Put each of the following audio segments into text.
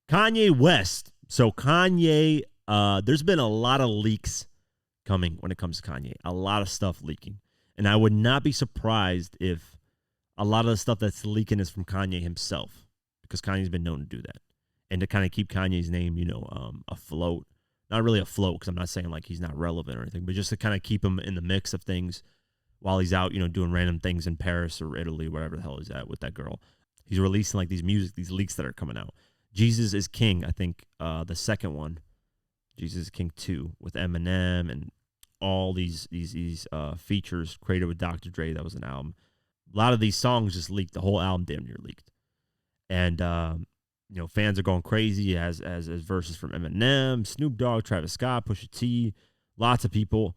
Kanye West. So Kanye, there's been a lot of leaks coming when it comes to Kanye. A lot of stuff leaking. And I would not be surprised if a lot of the stuff that's leaking is from Kanye himself, because Kanye's been known to do that. And to kind of keep Kanye's name, afloat. Not really afloat, because I'm not saying like he's not relevant or anything, but just to kind of keep him in the mix of things while he's out, doing random things in Paris or Italy, wherever the hell he's at with that girl. He's releasing like these leaks that are coming out. Jesus is King, I think the second one, Jesus is King 2, with Eminem and all these features created with Dr. Dre. That was an album. A lot of these songs just leaked. The whole album damn near leaked. And, fans are going crazy as verses from Eminem, Snoop Dogg, Travis Scott, Pusha T, lots of people.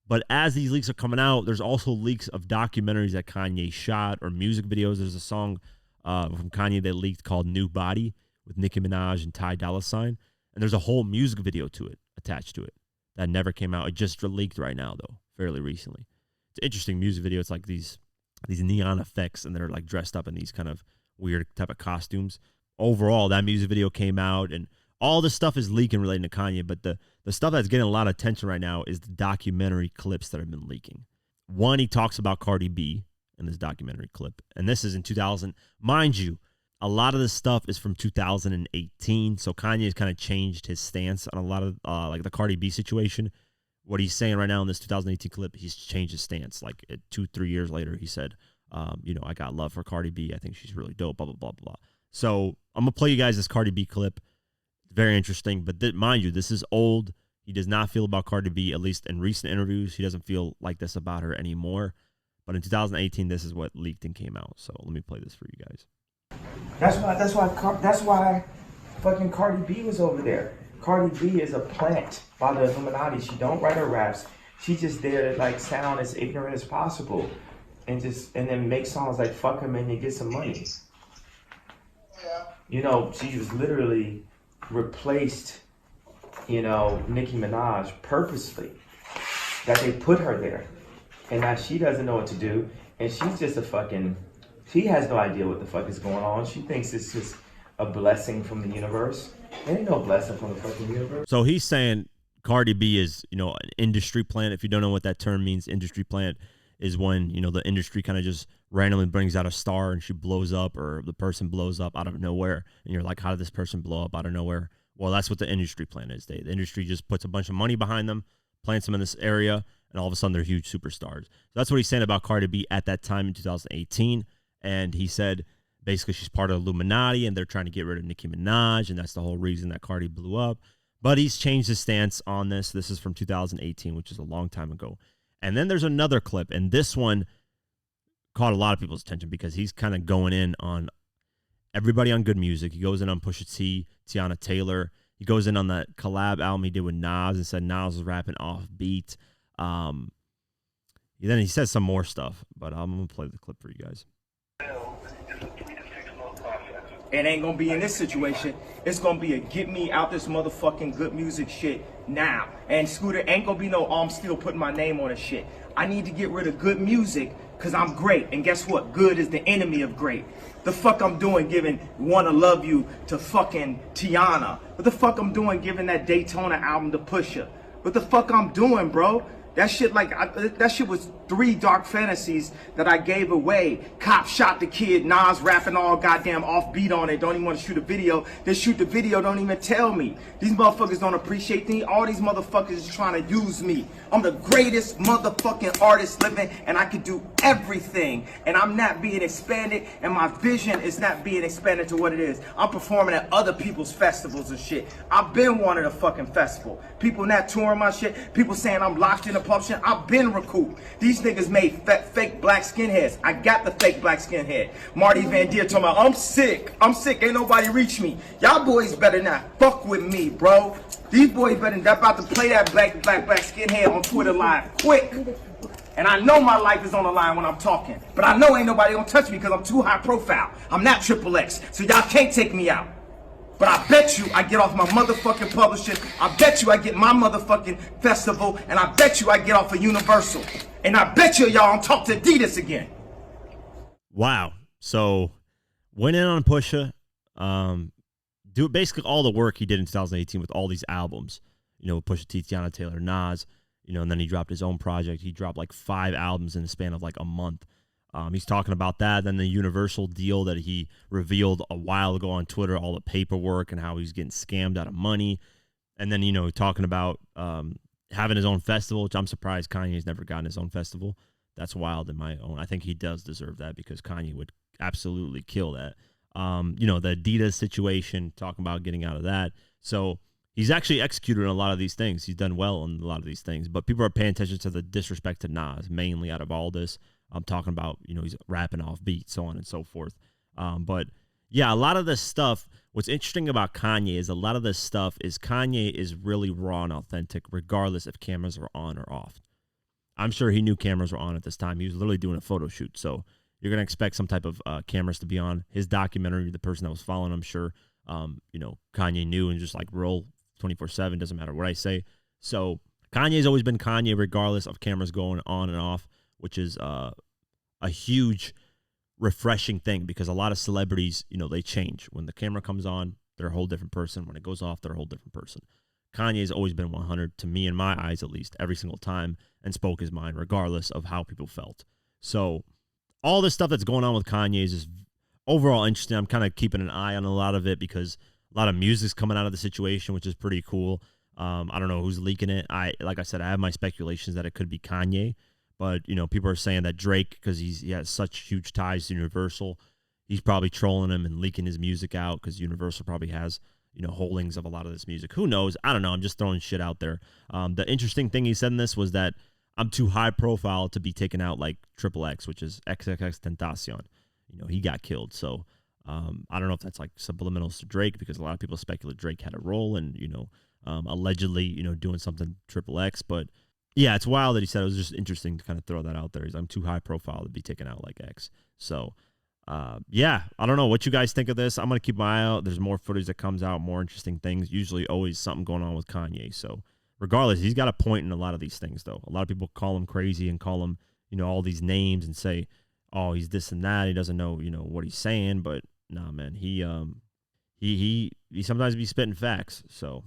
But as these leaks are coming out, there's also leaks of documentaries that Kanye shot or music videos. There's a song from Kanye that leaked called New Body with Nicki Minaj and Ty Dolla $ign. And there's a whole music video to it, attached to it, that never came out. It just leaked right now, though, fairly recently. It's an interesting music video. It's like these neon effects, and they're like dressed up in these kind of weird type of costumes. Overall, that music video came out, and all this stuff is leaking relating to Kanye, but the stuff that's getting a lot of attention right now is the documentary clips that have been leaking. One, he talks about Cardi B in this documentary clip, and this is in 2000. Mind you, a lot of this stuff is from 2018, so Kanye has kind of changed his stance on a lot of like the Cardi B situation. What he's saying right now in this 2018 clip, he's changed his stance. Like 2-3 years later, he said, I got love for Cardi B. I think she's really dope, blah, blah, blah, blah. So I'm going to play you guys this Cardi B clip. Very interesting. But mind you, this is old. He does not feel about Cardi B, at least in recent interviews. He doesn't feel like this about her anymore. But in 2018, this is what leaked and came out. So let me play this for you guys. That's why fucking Cardi B was over there. Cardi B is a plant by the Illuminati. She don't write her raps. She's just there to like sound as ignorant as possible, and then make songs like "Fuck Him" and you get some money. Yeah. She was literally replaced, Nicki Minaj purposely. That they put her there, and now she doesn't know what to do, and she's just she has no idea what the fuck is going on. She thinks it's just a blessing from the universe. There ain't no blessing from the fucking universe. So he's saying Cardi B is, an industry plant. If you don't know what that term means, industry plant is when, the industry kind of just randomly brings out a star and she blows up, or the person blows up out of nowhere. And you're like, how did this person blow up out of nowhere? Well, that's what the industry plant is. The industry just puts a bunch of money behind them, plants them in this area, and all of a sudden they're huge superstars. So that's what he's saying about Cardi B at that time in 2018. And he said, basically, she's part of the Illuminati, and they're trying to get rid of Nicki Minaj, and that's the whole reason that Cardi blew up. But he's changed his stance on this. This is from 2018, which is a long time ago. And then there's another clip, and this one caught a lot of people's attention because he's kind of going in on everybody on Good Music. He goes in on Pusha T, Tiana Taylor. He goes in on that collab album he did with Nas and said Nas was rapping off beat. Then he says some more stuff, but I'm going to play the clip for you guys. It ain't gonna be in this situation. It's gonna be a get me out this motherfucking Good Music shit now. And Scooter ain't gonna be no, I'm still putting my name on this shit. I need to get rid of Good Music because I'm great. And guess what? Good is the enemy of great. The fuck I'm doing giving Wanna Love You to fucking Tiana? What the fuck I'm doing giving that Daytona album to Pusha? What the fuck I'm doing, bro? That shit that shit was 3 dark fantasies that I gave away. Cop shot the kid, Nas rapping all goddamn offbeat on it. Don't even want to shoot a video. They shoot the video, don't even tell me. These motherfuckers don't appreciate me. All these motherfuckers is trying to use me. I'm the greatest motherfucking artist living, and I can do everything. And I'm not being expanded, and my vision is not being expanded to what it is. I'm performing at other people's festivals and shit. I've been wanting a fucking festival. People not touring my shit. People saying I'm locked in a pub shit. I've been recouped. These niggas made fake black skinheads. I got the fake black skinhead. Marty Van Deer told me, I'm sick. Ain't nobody reach me. Y'all boys better not fuck with me, bro. These boys better not about to play that black skinhead on Twitter Live quick. And I know my life is on the line when I'm talking. But I know ain't nobody gonna touch me because I'm too high profile. I'm not Triple X, so y'all can't take me out. But I bet you I get off my motherfucking publishing. I bet you I get my motherfucking festival. And I bet you I get off of Universal. And I bet you y'all don't talk to Adidas again. Wow. So went in on Pusha. do basically all the work he did in 2018 with all these albums. You know, with Pusha T, Tiana Taylor, Nas. You know, and then he dropped his own project. He dropped like 5 albums in the span of like a month. He's talking about that. Then the Universal deal that he revealed a while ago on Twitter, all the paperwork and how he's getting scammed out of money. And then, you know, talking about having his own festival, which I'm surprised Kanye's never gotten his own festival. That's wild in my own. I think he does deserve that because Kanye would absolutely kill that. You know, the Adidas situation, talking about getting out of that. So he's actually executed on a lot of these things. He's done well on a lot of these things. But people are paying attention to the disrespect to Nas, mainly out of all this. I'm talking about, you know, he's rapping off beat, so on and so forth. But yeah, a lot of this stuff, what's interesting about Kanye is a lot of this stuff is Kanye is really raw and authentic, regardless if cameras are on or off. I'm sure he knew cameras were on at this time. He was literally doing a photo shoot. So you're going to expect some type of cameras to be on. His documentary, the person that was following, I'm sure, you know, Kanye knew and just like roll 24/7, doesn't matter what I say. So Kanye's always been Kanye, regardless of cameras going on and off, which is a huge refreshing thing because a lot of celebrities, you know, they change. When the camera comes on, they're a whole different person. When it goes off, they're a whole different person. Kanye's always been 100 to me, in my eyes at least, every single time, and spoke his mind regardless of how people felt. So all this stuff that's going on with Kanye is just overall interesting. I'm kind of keeping an eye on a lot of it because a lot of music's coming out of the situation, which is pretty cool. I don't know who's leaking it. Like I said, I have my speculations that it could be Kanye. But, you know, people are saying that Drake, because he has such huge ties to Universal, he's probably trolling him and leaking his music out because Universal probably has, you know, holdings of a lot of this music. Who knows? I don't know. I'm just throwing shit out there. The interesting thing he said in this was that I'm too high profile to be taken out like Triple X, which is XXX Tentacion. You know, he got killed. So I don't know if that's like subliminals to Drake because a lot of people speculate Drake had a role and, you know, allegedly, you know, doing something Triple X. But yeah, it's wild that he said it was just interesting to kind of throw that out there. I'm too high profile to be taken out like X. So, yeah, I don't know what you guys think of this. I'm going to keep my eye out. There's more footage that comes out, more interesting things. Usually always something going on with Kanye. So regardless, he's got a point in a lot of these things, though. A lot of people call him crazy and call him, you know, all these names and say, oh, he's this and that. He doesn't know, you know, what he's saying. But nah, man, he sometimes be spitting facts. So